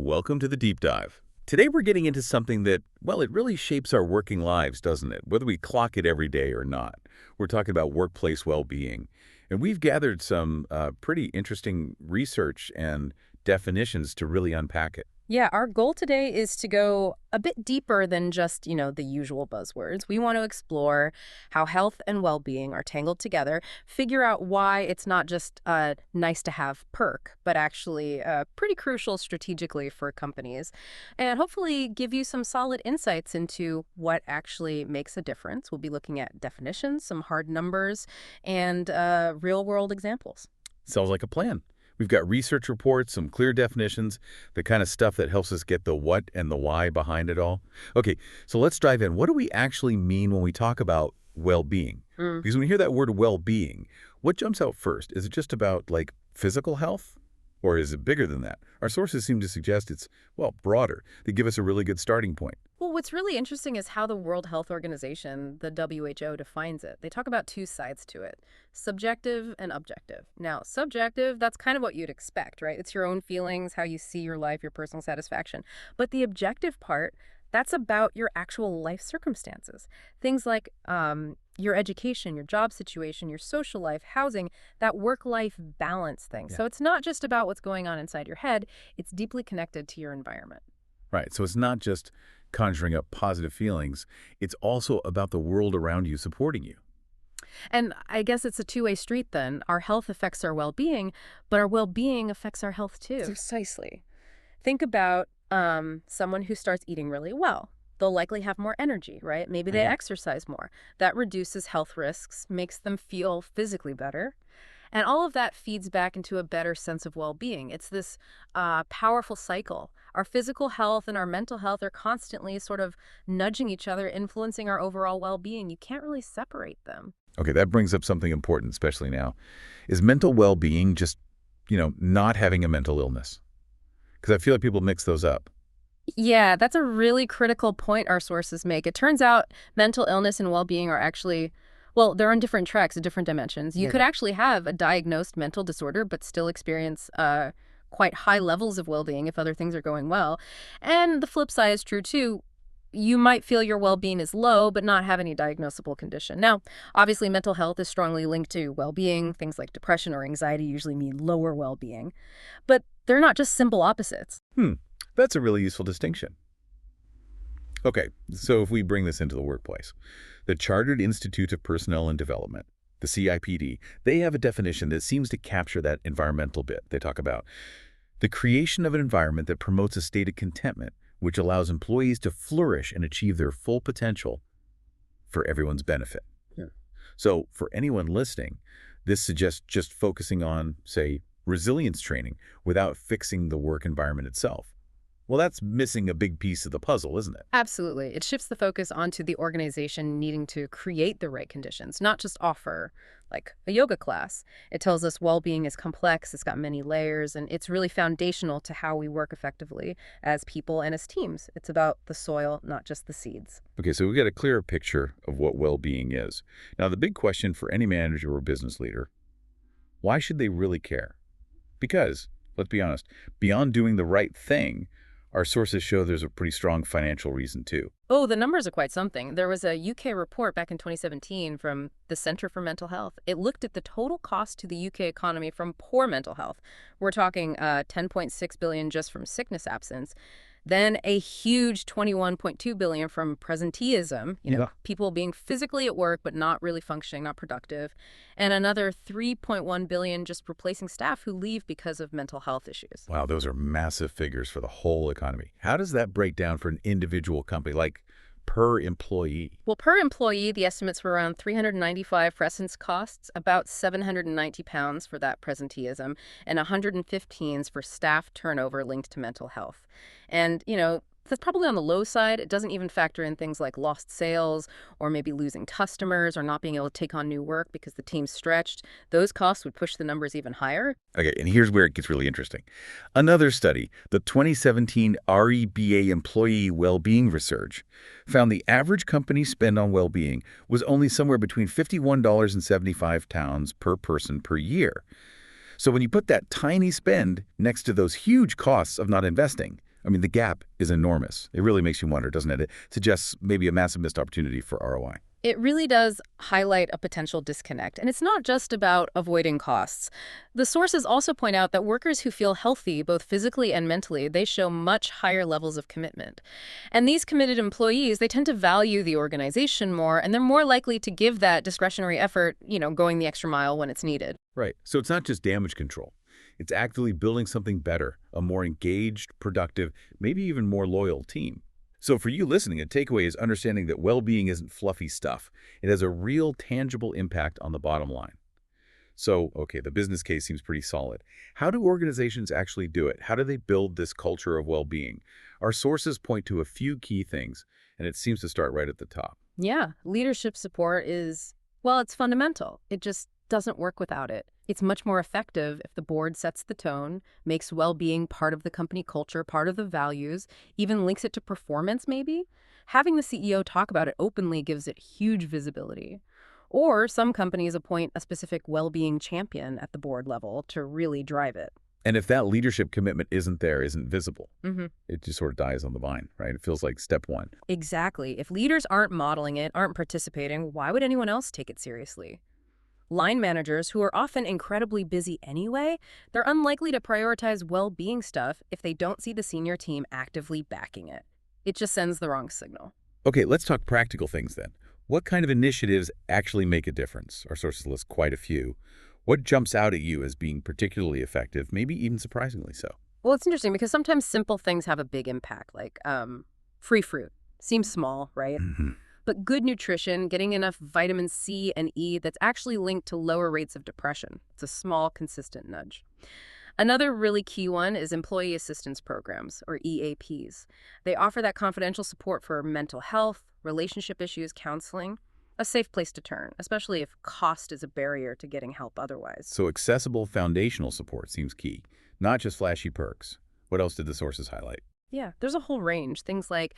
Welcome to the Deep Dive. Today we're getting into something that, well, it really shapes our working lives, doesn't it? Whether we clock it every day or not. We're talking about workplace well-being. And we've gathered some pretty interesting research and definitions to really unpack it. Yeah, our goal today is to go a bit deeper than just, the usual buzzwords. We want to explore how health and well-being are tangled together, figure out why it's not just a nice to have perk, but actually pretty crucial strategically for companies, and hopefully give you some solid insights into what actually makes a difference. We'll be looking at definitions, some hard numbers, and real-world examples. Sounds like a plan. We've got research reports, some clear definitions, the kind of stuff that helps us get the what and the why behind it all. Okay, so let's dive in. What do we actually mean when we talk about well-being? Because when we hear that word well-being, what jumps out first? Is it just about, like, physical health? Or is it bigger than that? Our sources seem to suggest it's, well, broader. They give us a really good starting point. Well, what's really interesting is how the World Health Organization, the WHO, defines it. They talk about two sides to it, subjective and objective. Now, subjective, that's kind of what you'd expect, right? It's your own feelings, how you see your life, your personal satisfaction. But the objective part, that's about your actual life circumstances. Things like your education, your job situation, your social life, housing, that work-life balance thing. Yeah. So it's not just about what's going on inside your head. It's deeply connected to your environment. Right, so it's not just conjuring up positive feelings. It's also about the world around you supporting you. And I guess it's a two-way street then. Our health affects our well-being, but our well-being affects our health too. Precisely. Think about someone who starts eating really well. They'll likely have more energy, right? Maybe they exercise more. That reduces health risks, makes them feel physically better. And all of that feeds back into a better sense of well-being. It's this powerful cycle. Our physical health and our mental health are constantly sort of nudging each other, influencing our overall well-being. You can't really separate them. Okay, that brings up something important, especially now. Is mental well-being just, not having a mental illness? Because I feel like people mix those up. Yeah, that's a really critical point our sources make. It turns out mental illness and well-being are actually, well, they're on different tracks at different dimensions. You could actually have a diagnosed mental disorder but still experience quite high levels of well-being if other things are going well. And the flip side is true too. You might feel your well-being is low but not have any diagnosable condition. Now, obviously, mental health is strongly linked to well-being. Things like depression or anxiety usually mean lower well-being. But they're not just simple opposites. That's a really useful distinction. Okay, so if we bring this into the workplace, the Chartered Institute of Personnel and Development, the CIPD, they have a definition that seems to capture that environmental bit. They talk about the creation of an environment that promotes a state of contentment, which allows employees to flourish and achieve their full potential for everyone's benefit. So for anyone listening, this suggests just focusing on, say, resilience training without fixing the work environment itself. Well, that's missing a big piece of the puzzle, isn't it? Absolutely. It shifts the focus onto the organization needing to create the right conditions, not just offer, like, a yoga class. It tells us well-being is complex, it's got many layers, and it's really foundational to how we work effectively as people and as teams. It's about the soil, not just the seeds. Okay, so we get a clearer picture of what well-being is. Now, the big question for any manager or business leader, why should they really care? Because, let's be honest, beyond doing the right thing, our sources show there's a pretty strong financial reason, too. Oh, the numbers are quite something. There was a UK report back in 2017 from the Centre for Mental Health. It looked at the total cost to the UK economy from poor mental health. We're talking 10.6 billion just from sickness absence. Then a huge 21.2 billion from presenteeism, people being physically at work but not really functioning, not productive, and another 3.1 billion just replacing staff who leave because of mental health issues. Wow, those are massive figures for the whole economy. How does that break down for an individual company, like per employee? Well, per employee, the estimates were around 395 presence costs, about £790 for that presenteeism, and 115 for staff turnover linked to mental health. And, that's probably on the low side. It doesn't even factor in things like lost sales or maybe losing customers or not being able to take on new work because the team's stretched. Those costs would push the numbers even higher. Okay, and here's where it gets really interesting. Another study, the 2017 REBA Employee Wellbeing Research, found the average company spend on well-being was only somewhere between £51.75 per person per year. So when you put that tiny spend next to those huge costs of not investing, I mean, the gap is enormous. It really makes you wonder, doesn't it? It suggests maybe a massive missed opportunity for ROI. It really does highlight a potential disconnect, and it's not just about avoiding costs. The sources also point out that workers who feel healthy, both physically and mentally, they show much higher levels of commitment. And these committed employees, they tend to value the organization more, and they're more likely to give that discretionary effort, going the extra mile when it's needed. Right. So it's not just damage control. It's actively building something better, a more engaged, productive, maybe even more loyal team. So for you listening, a takeaway is understanding that well-being isn't fluffy stuff. It has a real, tangible impact on the bottom line. So, okay, the business case seems pretty solid. How do organizations actually do it? How do they build this culture of well-being? Our sources point to a few key things, and it seems to start right at the top. Yeah, leadership support is, well, it's fundamental. It just doesn't work without it. It's much more effective if the board sets the tone, makes well-being part of the company culture, part of the values, even links it to performance maybe. Having the CEO talk about it openly gives it huge visibility. Or some companies appoint a specific well-being champion at the board level to really drive it. And if that leadership commitment isn't there, isn't visible, Mm-hmm. it just sort of dies on the vine, right? It feels like step one. Exactly. If leaders aren't modeling it, aren't participating, why would anyone else take it seriously? Line managers, who are often incredibly busy anyway, they're unlikely to prioritize well-being stuff if they don't see the senior team actively backing it. It just sends the wrong signal. Okay, let's talk practical things then. What kind of initiatives actually make a difference? Our sources list quite a few. What jumps out at you as being particularly effective, maybe even surprisingly so? Well, it's interesting because sometimes simple things have a big impact, like free fruit. Seems small, right? Hmm. But good nutrition, getting enough vitamin C and E, that's actually linked to lower rates of depression. It's a small, consistent nudge. Another really key one is employee assistance programs, or EAPs. They offer that confidential support for mental health, relationship issues, counseling, a safe place to turn, especially if cost is a barrier to getting help otherwise. So accessible foundational support seems key, not just flashy perks. What else did the sources highlight? Yeah, there's a whole range. Things like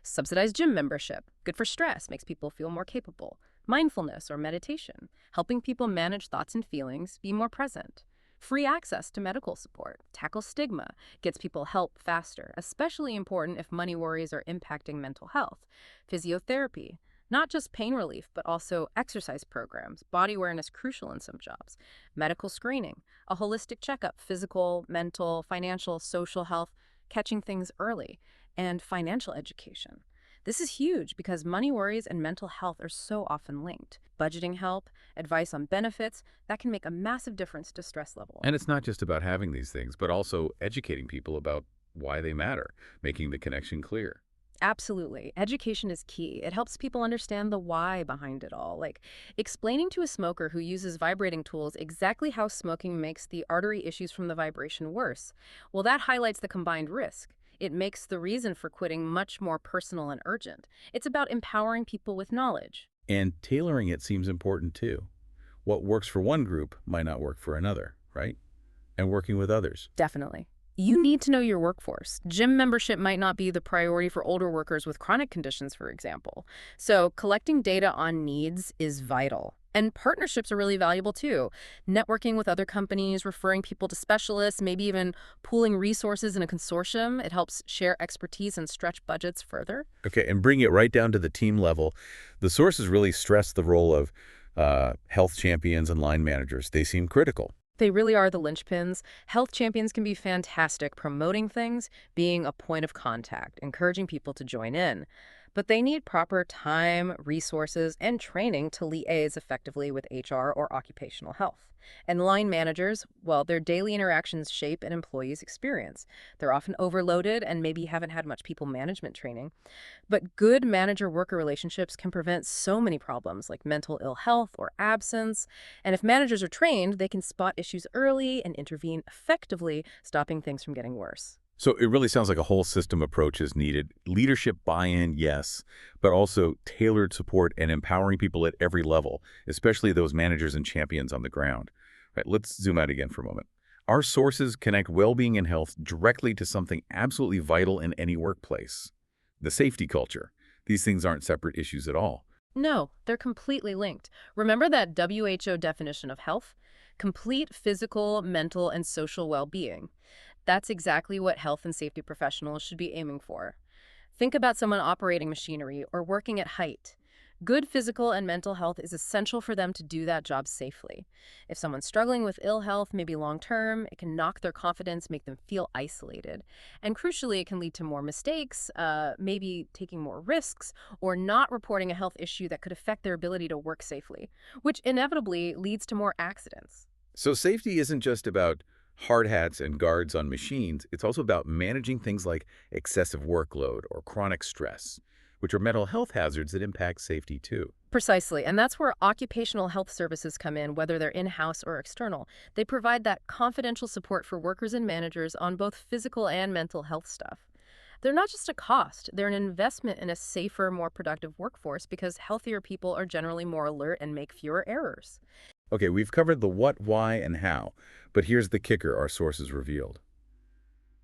subsidized gym membership, good for stress, makes people feel more capable. Mindfulness or meditation, helping people manage thoughts and feelings, be more present. Free access to medical support, tackle stigma, gets people help faster, especially important if money worries are impacting mental health. Physiotherapy, not just pain relief, but also exercise programs, body awareness crucial in some jobs. Medical screening, a holistic checkup, physical, mental, financial, social health, catching things early, and financial education. This is huge because money worries and mental health are so often linked. Budgeting help, advice on benefits, that can make a massive difference to stress level. And it's not just about having these things, but also educating people about why they matter, making the connection clear. Absolutely. Education is key. It helps people understand the why behind it all. Like explaining to a smoker who uses vibrating tools exactly how smoking makes the artery issues from the vibration worse. Well, that highlights the combined risk. It makes the reason for quitting much more personal and urgent. It's about empowering people with knowledge. And tailoring it seems important too. What works for one group might not work for another, right? And working with others. Definitely. You need to know your workforce. Gym membership might not be the priority for older workers with chronic conditions, for example. So collecting data on needs is vital. And partnerships are really valuable too. Networking with other companies, referring people to specialists, maybe even pooling resources in a consortium. It helps share expertise and stretch budgets further. Okay, and bring it right down to the team level. The sources really stress the role of health champions and line managers. They seem critical. They really are the linchpins. Health champions can be fantastic promoting things, being a point of contact, encouraging people to join in. But they need proper time, resources, and training to liaise effectively with HR or occupational health. And line managers, well, their daily interactions shape an employee's experience. They're often overloaded and maybe haven't had much people management training. But good manager-worker relationships can prevent so many problems like mental ill health or absence. And if managers are trained, they can spot issues early and intervene effectively, stopping things from getting worse. So it really sounds like a whole system approach is needed. Leadership buy-in, yes, but also tailored support and empowering people at every level, especially those managers and champions on the ground. Right, let's zoom out again for a moment. Our sources connect well-being and health directly to something absolutely vital in any workplace, the safety culture. These things aren't separate issues at all. No, they're completely linked. Remember that WHO definition of health? Complete physical, mental, and social well-being. That's exactly what health and safety professionals should be aiming for. Think about someone operating machinery or working at height. Good physical and mental health is essential for them to do that job safely. If someone's struggling with ill health, maybe long term, it can knock their confidence, make them feel isolated. And crucially, it can lead to more mistakes, maybe taking more risks, or not reporting a health issue that could affect their ability to work safely, which inevitably leads to more accidents. So safety isn't just about hard hats and guards on machines. It's also about managing things like excessive workload or chronic stress, which are mental health hazards that impact safety too. Precisely, and that's where occupational health services come in, whether they're in-house or external. They provide that confidential support for workers and managers on both physical and mental health stuff. They're not just a cost, they're an investment in a safer, more productive workforce because healthier people are generally more alert and make fewer errors. Okay, we've covered the what, why, and how, but here's the kicker our sources revealed.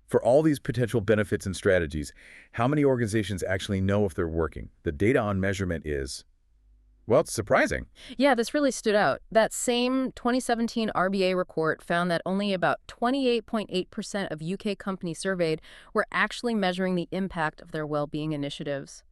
For all these potential benefits and strategies, how many organizations actually know if they're working? The data on measurement is, well, it's surprising. Yeah, this really stood out. That same 2017 RBA report found that only about 28.8% of UK companies surveyed were actually measuring the impact of their well-being initiatives,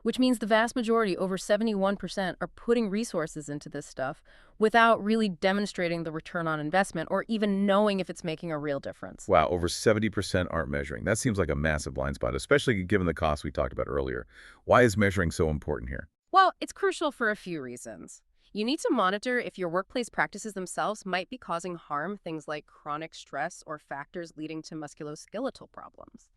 which means the vast majority, over 71%, are putting resources into this stuff without really demonstrating the return on investment or even knowing if it's making a real difference. Wow, over 70% aren't measuring. That seems like a massive blind spot, especially given the costs we talked about earlier. Why is measuring so important here? Well, it's crucial for a few reasons. You need to monitor if your workplace practices themselves might be causing harm, things like chronic stress or factors leading to musculoskeletal problems.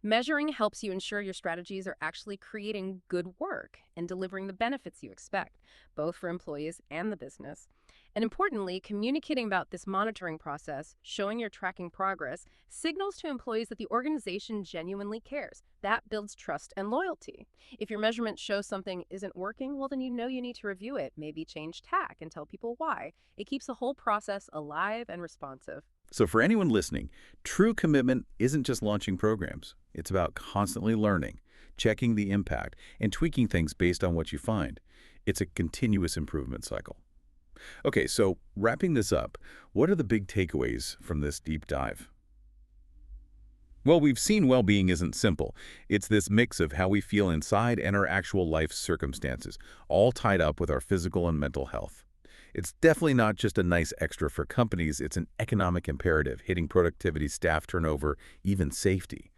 Measuring helps you ensure your strategies are actually creating good work and delivering the benefits you expect, both for employees and the business. And importantly, communicating about this monitoring process, showing you're tracking progress, signals to employees that the organization genuinely cares. That builds trust and loyalty. If your measurements show something isn't working, well, then you know you need to review it, maybe change tack and tell people why. It keeps the whole process alive and responsive. So for anyone listening, true commitment isn't just launching programs. It's about constantly learning, checking the impact, and tweaking things based on what you find. It's a continuous improvement cycle. Okay, so wrapping this up, what are the big takeaways from this deep dive? Well, we've seen well-being isn't simple. It's this mix of how we feel inside and our actual life circumstances, all tied up with our physical and mental health. It's definitely not just a nice extra for companies, it's an economic imperative, hitting productivity, staff turnover, even safety.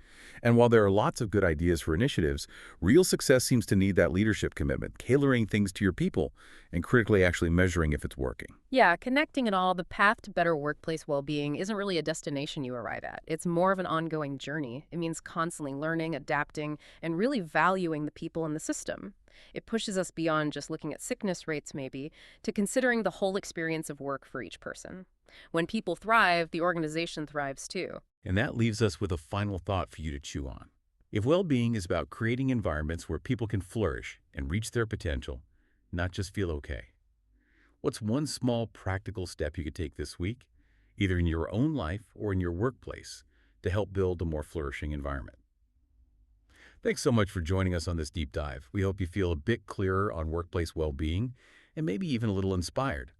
And while there are lots of good ideas for initiatives, real success seems to need that leadership commitment, tailoring things to your people, and critically actually measuring if it's working. Yeah, connecting it all, the path to better workplace well-being isn't really a destination you arrive at. It's more of an ongoing journey. It means constantly learning, adapting, and really valuing the people in the system. It pushes us beyond just looking at sickness rates, maybe, to considering the whole experience of work for each person. When people thrive, the organization thrives too. And that leaves us with a final thought for you to chew on. If well-being is about creating environments where people can flourish and reach their potential, not just feel okay, what's one small practical step you could take this week, either in your own life or in your workplace, to help build a more flourishing environment? Thanks so much for joining us on this deep dive. We hope you feel a bit clearer on workplace well-being and maybe even a little inspired.